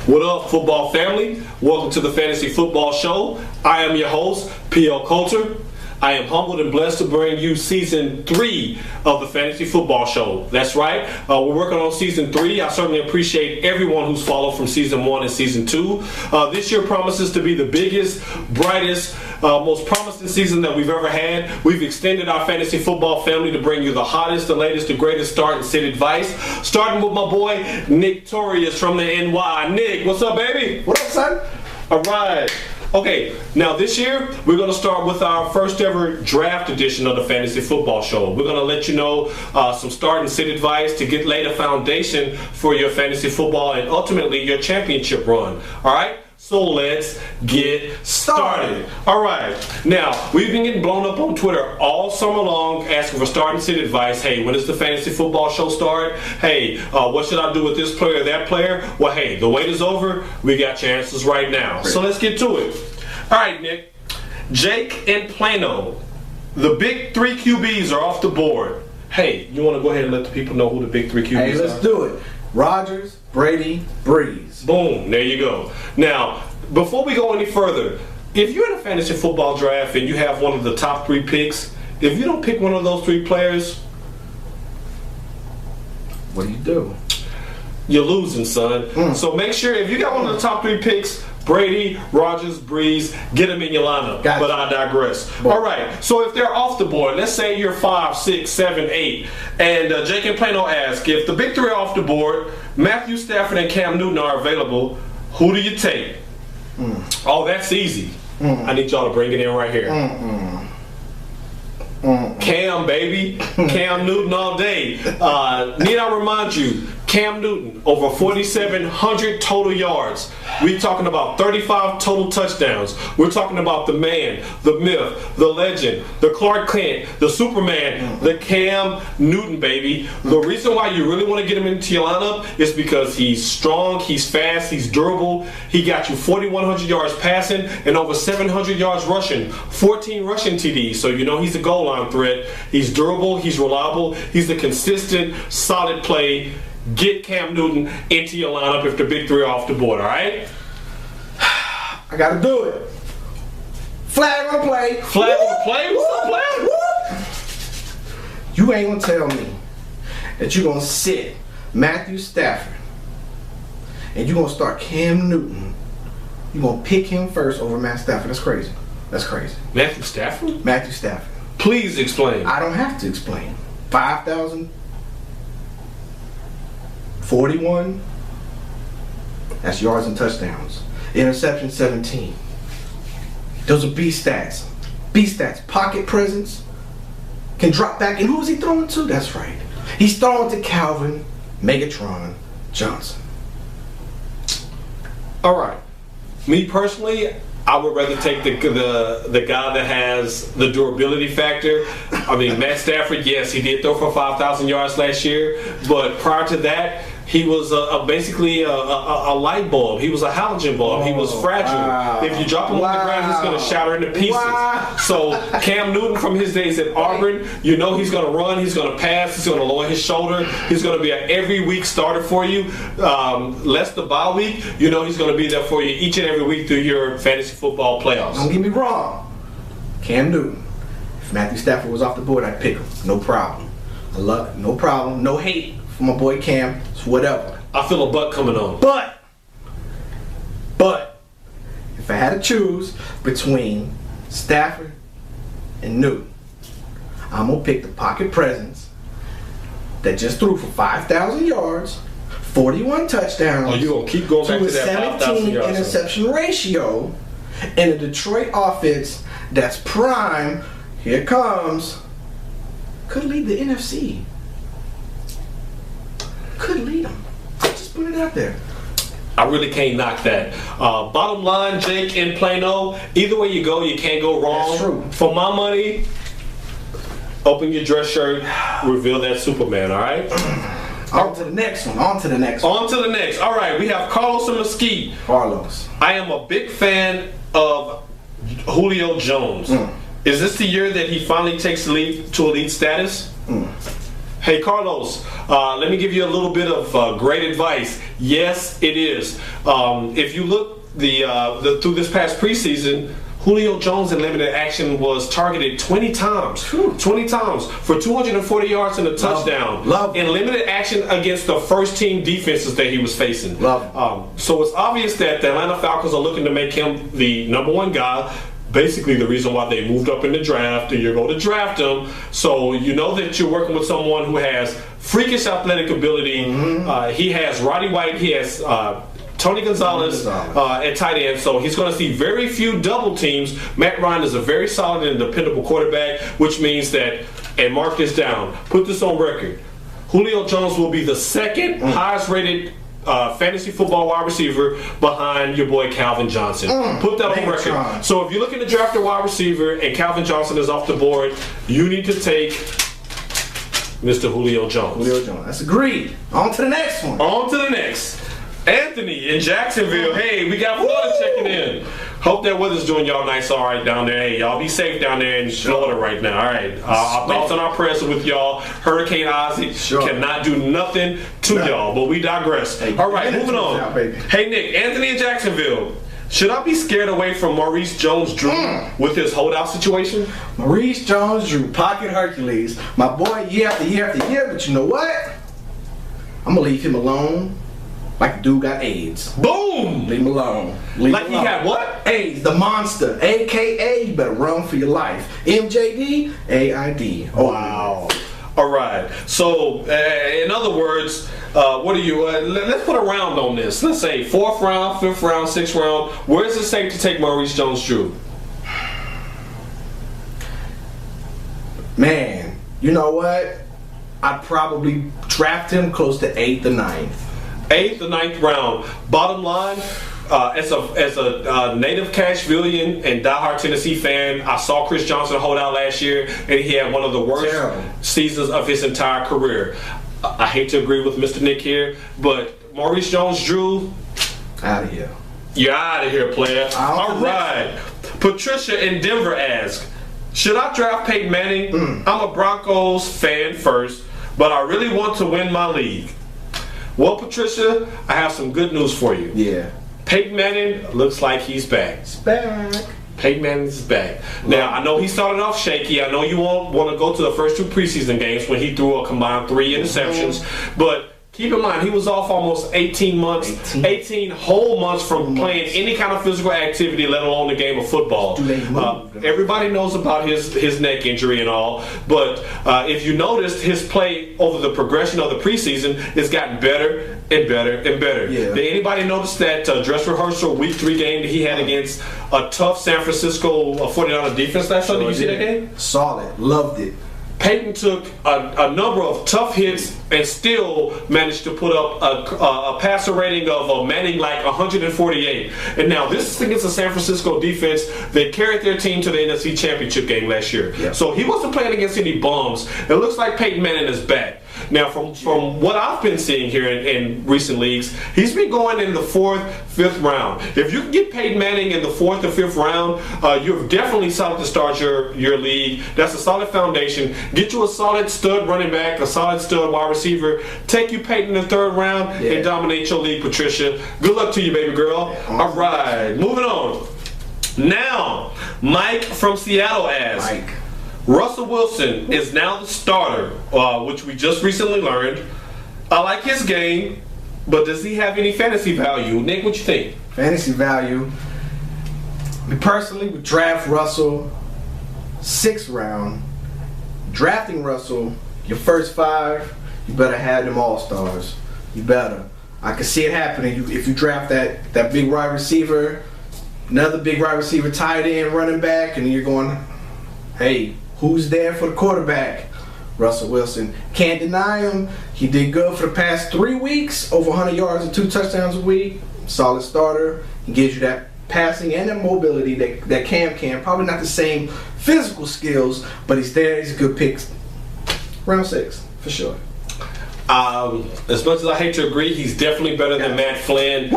What up, football family? Welcome to the Fantasy Football Show. I am your host, P.L. Coulter. I am humbled and blessed to bring you Season 3 of the Fantasy Football Show. That's right. We're working on Season 3. I certainly appreciate everyone who's followed from Season 1 and Season 2. This year promises to be the biggest, brightest, most promising season that we've ever had. We've extended our Fantasy Football family to bring you the hottest, the latest, the greatest start and sit advice. Starting with my boy, Nicktorious from the NY. Nick, what's up, baby? What up, son? All right. Okay, now this year, we're going to start with our first ever draft edition of the Fantasy Football Show. We're going to let you know some start and sit advice to get laid a foundation for your fantasy football and ultimately your championship run. All right? So let's get started. All right. Now, we've been getting blown up on Twitter all summer long asking for start and sit advice. Hey, when does the Fantasy Football Show start? Hey, what should I do with this player or that player? Well, hey, the wait is over. We got your answers right now. So let's get to it. All right, Nick. Jake and Plano. The big three QBs are off the board. Hey, you want to go ahead and let the people know who the big three QBs are? Hey, let's do it. Rodgers, Brady, Breeze. Boom, there you go. Now, before we go any further, if you're in a fantasy football draft and you have one of the top 3 picks, if you don't pick one of those 3 players, what do? You're losing, son. So make sure, if you got one of the top 3 picks, Brady, Rodgers, Breeze, get them in your lineup. Gotcha. But I digress. All right, so if they're off the board, let's say you're 5, 6, 7, 8, and Jake and Plano ask, if the big 3 are off the board, Matthew Stafford and Cam Newton are available, who do you take? Oh, that's easy. I need y'all to bring it in right here. Cam, baby. Cam Newton all day. Need I remind you, Cam Newton, over 4,700 total yards. We're talking about 35 total touchdowns. We're talking about the man, the myth, the legend, the Clark Kent, the Superman, the Cam Newton, baby. The reason why you really want to get him into your lineup is because he's strong, he's fast, he's durable. He got you 4,100 yards passing and over 700 yards rushing, 14 rushing TDs. So you know he's a goal line threat. He's durable, he's reliable, he's a consistent, solid play. Get Cam Newton into your lineup if the big 3 are off the board, all right? I got to do it. Flag on the play. Flag on the play? What's up, flag? You ain't going to tell me that you're going to sit Matthew Stafford and you're going to start Cam Newton. You're going to pick him first over Matt Stafford. That's crazy. That's crazy. Matthew Stafford? Matthew Stafford. Please explain. I don't have to explain. 5,000. 41, that's yards and touchdowns. Interception 17. Those are B stats. B stats. Pocket presence. Can drop back. And who is he throwing to? That's right. He's throwing to Calvin Megatron Johnson. All right. Me personally, I would rather take the guy that has the durability factor. I mean, Matt Stafford, yes, he did throw for 5,000 yards last year, but prior to that, he was basically a light bulb. He was a halogen bulb. He was fragile. Wow. If you drop him on the ground, he's going to shatter into pieces. Wow. So Cam Newton from his days at Auburn, you know he's going to run, he's going to pass, he's going to lower his shoulder. He's going to be an every week starter for you. Less the bye week, you know he's going to be there for you each and every week through your fantasy football playoffs. Don't get me wrong. Cam Newton. If Matthew Stafford was off the board, I'd pick him. No problem. I love it. No problem. No hate for my boy Cam. It's whatever. I feel a butt coming on. But if I had to choose between Stafford and Newton, I'm gonna pick the pocket presence that just threw for 5,000 yards, 41 touchdowns. Oh, you gonna keep going back to that 5,000 yards? 17 interception ratio, and a Detroit offense that's prime. Here it comes. Could lead the NFC. Could lead them. Just put it out there. I really can't knock that. Bottom line, Jake and Plano, either way you go, you can't go wrong. That's true. For my money, open your dress shirt, reveal that Superman, all right? On to the next one. On to the next. All right, we have Carlos and Mesquite. Carlos. I am a big fan of Julio Jones. Is this the year that he finally takes the leap to elite status? Hey, Carlos, let me give you a little bit of great advice. Yes, it is. If you look through this past preseason, Julio Jones in limited action was targeted 20 times. 20 times for 240 yards and a touchdown. Love in limited action against the first team defenses that he was facing. So it's obvious that the Atlanta Falcons are looking to make him the number one guy. Basically the reason why they moved up in the draft, and you're going to draft him. So you know that you're working with someone who has freakish athletic ability. He has Roddy White, he has Tony Gonzalez at tight end, so he's going to see very few double teams. Matt Ryan is a very solid and dependable quarterback, which means that, and mark this down, put this on record, Julio Jones will be the second highest rated fantasy football wide receiver behind your boy Calvin Johnson. Put that on record. So if you're looking to draft a wide receiver and Calvin Johnson is off the board, you need to take Mr. Julio Jones. Julio Jones. That's agreed. On to the next one. On to the next. Anthony in Jacksonville. Hey, we got Florida checking in. Hope that weather's doing y'all nice all right down there. Hey, y'all be safe down there in Florida right now. All right. Our thoughts and our prayers are with y'all. Hurricane Ozzie cannot do nothing to y'all, but we digress. Hey, all right, moving on. Hey, Nick, Anthony in Jacksonville. Should I be scared away from Maurice JonesDrew with his holdout situation? Maurice JonesDrew, pocket Hercules. My boy, year after year after year, but you know what? I'm going to leave him alone. Like the dude got AIDS. Boom! Leave him alone. Like he had what? AIDS, the monster. AKA, you better run for your life. MJD, AID. Oh. Wow. All right. So, in other words, what do you, let's put a round on this. Let's say 4th round, 5th round, 6th round. Where is it safe to take Maurice JonesDrew? Man, you know what? I'd probably draft him close to 8th or 9th. 8th or 9th round. Bottom line, as a native Cashvillian and diehard Tennessee fan, I saw Chris Johnson hold out last year, and he had one of the worst seasons of his entire career. I hate to agree with Mr. Nick here, but Maurice JonesDrew, out of here. You're out of here, player. All right. Patricia in Denver asks, should I draft Peyton Manning? I'm a Broncos fan first, but I really want to win my league. Well, Patricia, I have some good news for you. Yeah. Peyton Manning looks like he's back. He's back. Peyton Manning's back. Now, I know he started off shaky. I know you won't want to go to the first 2 preseason games when he threw a combined 3 interceptions. But keep in mind, he was off almost 18 months, 18 whole months from playing any kind of physical activity, let alone the game of football. Everybody knows about his neck injury and all, but if you noticed, his play over the progression of the preseason has gotten better and better and better. Yeah. Did anybody notice that dress rehearsal week 3 game that he had against a tough San Francisco 49er defense last Sunday? You see that game? Saw it. Loved it. Peyton took a number of tough hits and still managed to put up a passer rating of Manning like 148. And now this is against a San Francisco defense that carried their team to the NFC Championship game last year. Yeah. So he wasn't playing against any bums. It looks like Peyton Manning is back. Now, from what I've been seeing here in recent leagues, he's been going in the 4th, 5th round. If you can get Peyton Manning in the 4th or 5th round, you're definitely solid to start your league. That's a solid foundation. Get you a solid stud running back, a solid stud wide receiver. Take you Peyton in the 3rd round and dominate your league, Patricia. Good luck to you, baby girl. All right, moving on. Now, Mike from Seattle asks, Russell Wilson is now the starter, which we just recently learned. I like his game, but does he have any fantasy value? Nick, what you think? Fantasy value. Me personally would draft Russell 6th round. Drafting Russell, your first 5, you better have them all-stars. You better. I can see it happening. If you draft that big wide receiver, another big wide receiver, tight end, running back, and you're going, hey, who's there for the quarterback? Russell Wilson. Can't deny him. He did good for the past 3 weeks, over 100 yards and 2 touchdowns a week. Solid starter. He gives you that passing and that mobility that Cam can. Probably not the same physical skills, but he's there. He's a good pick. Round 6, for sure. As much as I hate to agree, he's definitely better than Matt Flynn.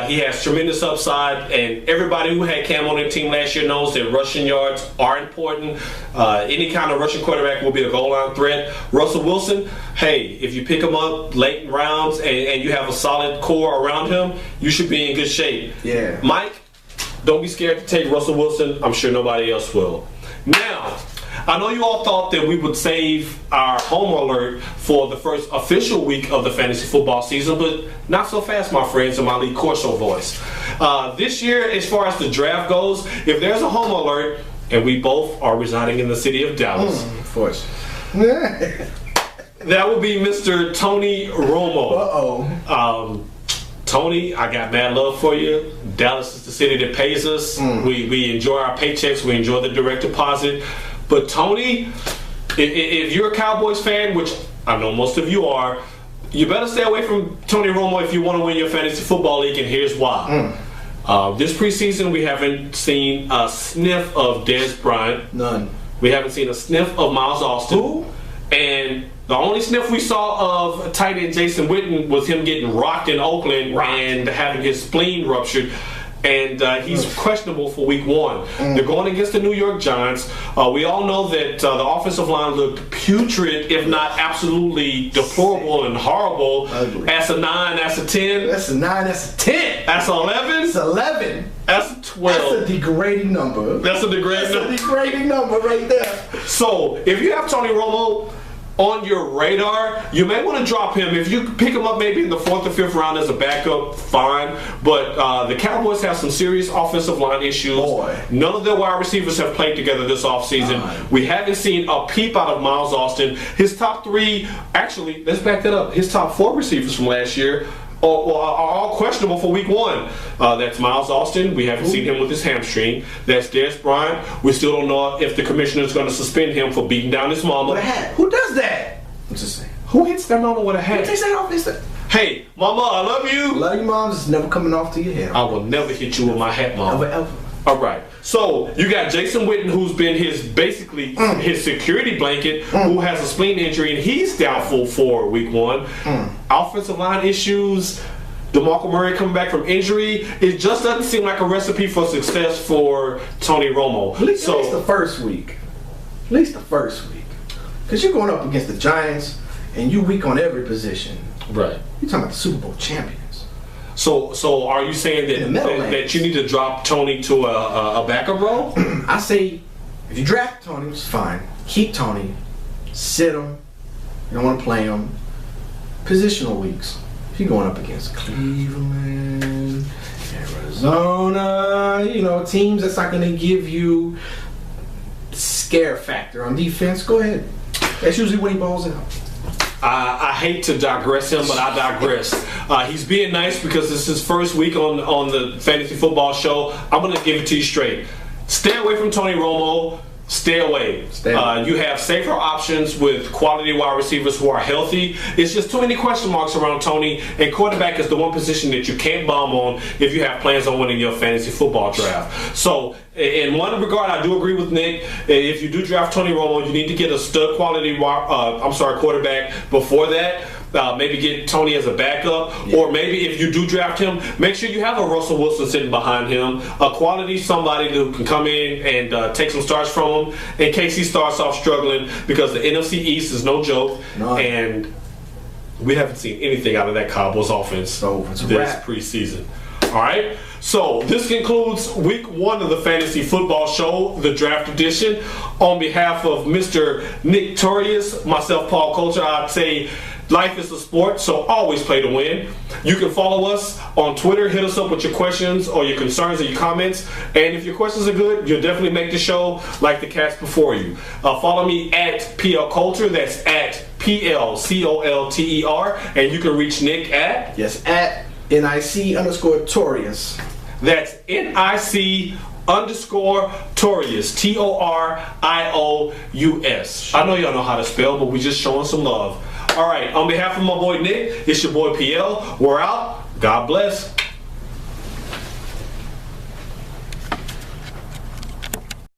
He has tremendous upside, and everybody who had Cam on their team last year knows that rushing yards are important. Any kind of rushing quarterback will be a goal line threat. Russell Wilson, hey, if you pick him up late in rounds and you have a solid core around him, you should be in good shape. Yeah. Mike, don't be scared to take Russell Wilson. I'm sure nobody else will. Now, I know you all thought that we would save our home alert for the first official week of the fantasy football season, but not so fast, my friends, in my Lee Corso voice. This year, as far as the draft goes, if there's a home alert, and we both are residing in the city of Dallas, of course, that would be Mr. Tony Romo. Tony, I got mad love for you. Dallas is the city that pays us. We enjoy our paychecks. We enjoy the direct deposit. But Tony, if you're a Cowboys fan, which I know most of you are, you better stay away from Tony Romo if you want to win your fantasy football league, and here's why. This preseason, we haven't seen a sniff of Dez Bryant. None. We haven't seen a sniff of Miles Austin. Who? And the only sniff we saw of tight end Jason Witten was him getting rocked in Oakland and having his spleen ruptured. And he's questionable for week 1. They're going against the New York Giants. We all know that the offensive line looked putrid, if not absolutely deplorable and horrible. Ugly. That's a 9, that's a 10. That's a 9, that's a 10. That's 11. It's 11. That's a 12. That's a degrading number. That's a degrading number. That's a degrading number right there. So, if you have Tony Romo on your radar, you may want to drop him. If you pick him up maybe in the 4th or 5th round as a backup, fine. But the Cowboys have some serious offensive line issues. None of their wide receivers have played together this offseason. We haven't seen a peep out of Miles Austin. His top 3, actually, let's back that up. His top 4 receivers from last year are all questionable for week 1. That's Miles Austin. We haven't seen him with his hamstring. That's Dez Bryant. We still don't know if the commissioner is going to suspend him for beating down his mama. With a hat. Who does that? I'm just saying. Who hits their mama with a hat? Who takes that off his head? Hey, mama, I love you. Love you, moms. It's never coming off to your head. I will never hit you with my hat, mama. Never, ever. All right. So you got Jason Witten, who's been his security blanket, who has a spleen injury, and he's doubtful for week 1. Offensive line issues. DeMarco Murray coming back from injury. It just doesn't seem like a recipe for success for Tony Romo. At least the first week. At least the first week. Because you're going up against the Giants, and you're weak on every position. Right. You're talking about the Super Bowl champions. So are you saying that you need to drop Tony to a backup role? I say, if you draft Tony, it's fine. Keep Tony. Sit him. You don't want to play him. Positional weeks. If you're going up against Cleveland, Arizona, teams that's not going to give you scare factor on defense, go ahead. That's usually when he balls out. I hate to digress him, but I digress. He's being nice because it's his first week on the Fantasy Football Show. I'm going to give it to you straight. Stay away from Tony Romo. Stay away. You have safer options with quality wide receivers who are healthy. It's just too many question marks around Tony, and quarterback is the one position that you can't bomb on if you have plans on winning your fantasy football draft. So, in one regard, I do agree with Nick. If you do draft Tony Romo, you need to get a stud quality quarterback before that. Maybe get Tony as a backup, or maybe if you do draft him, make sure you have a Russell Wilson sitting behind him, a quality somebody who can come in and take some starts from him in case he starts off struggling, because the NFC East is no joke, and we haven't seen anything out of that Cowboys offense this preseason. All right, so this concludes week 1 of the Fantasy Football Show, the draft edition. On behalf of Mr. Nicktorious, myself, Paul Coulter, I'd say life is a sport, so always play to win. You can follow us on Twitter. Hit us up with your questions or your concerns or your comments. And if your questions are good, you'll definitely make the show like the cats before you. Follow me at PL Coulter. That's at PLCOLTER. And you can reach Nick at? Yes, at NIC_Torious. That's NIC_Torious. TORIOUS. I know y'all know how to spell, but we just showing some love. All right, on behalf of my boy Nick, it's your boy PL. We're out. God bless.